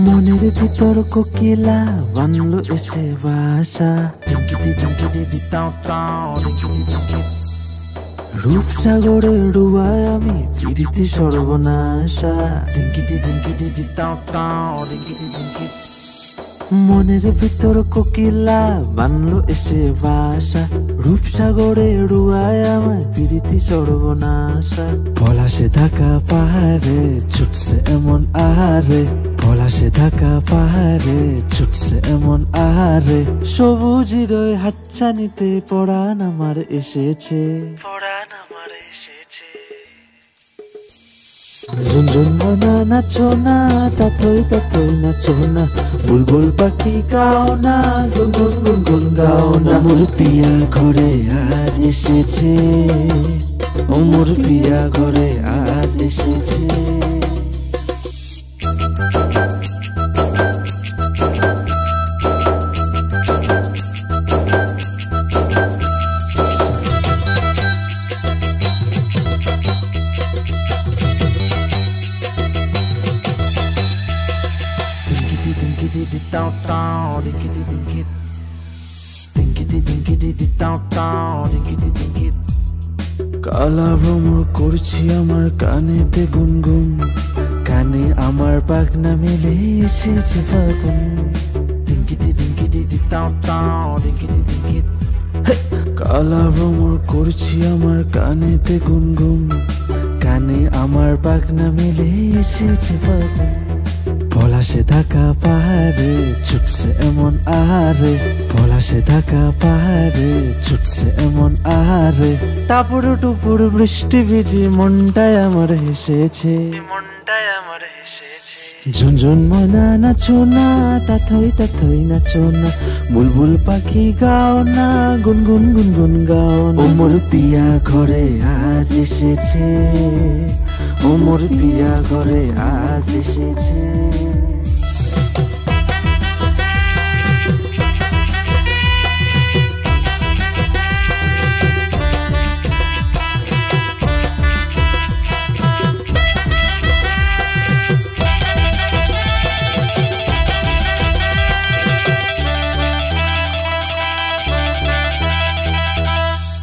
মনের ভিতর কোকিলা বানলো এসে বাসা, রূপসাগরে ডুবায় আমি প্রীতি সর্বনাশা। মনের ভিতর কোকিলা বানলো এসে বাসা, রূপসাগরে ডুবায় আমার প্রীতি সর্বনাশা। পলাশে ঢাকা পাহাড়ে ছুটছে এমন আহারে, পলাশে ঢাকা পাহাড়ে ছুটছে এমন আহারে। সবুজের হাতছানিতে পরাণ আমার এসেছে, পরাণ আমার এসেছে। ঝুনঝুন মনা নাচো না, তাতই তাতই নাচো না, বুলবুল পাখি গাও না, গুনগুন গুনগুন গাও না। মোর পিয়া ঘরে আজ এসেছে, ও মোর পিয়া ঘরে আজ এসেছে। কালা ভ্রমর করছি আমার কানেতে গুনগুন, কানে আমার পাখনা মেলে এসেছে ফাগুন। কালা ভ্রমর করছি আমার কানেতে গুনগুন, কানে আমার পাখনা মেলে এসেছে ফাগুন। পলাশে ঢাকা পাহাড়ে ছুটছে এমন আহারে, পলাশে ঢাকা পাহাড়ে ছুটছে এমন আহারে। টাপুর টুপুর বৃষ্টি ভিজি মনটায় আমার হেসেছে, মনটায় আমার হেসেছে। ঝুনঝুন মনা নাচো না, তাথই তাথই নাচো না, বুলবুল পাখি গাও না, গুনগুন গুনগুন গাও না। ও মোর পিয়া ঘরে আজ এসেছে, ও মোর পিয়া ঘরে আজ এসেছে।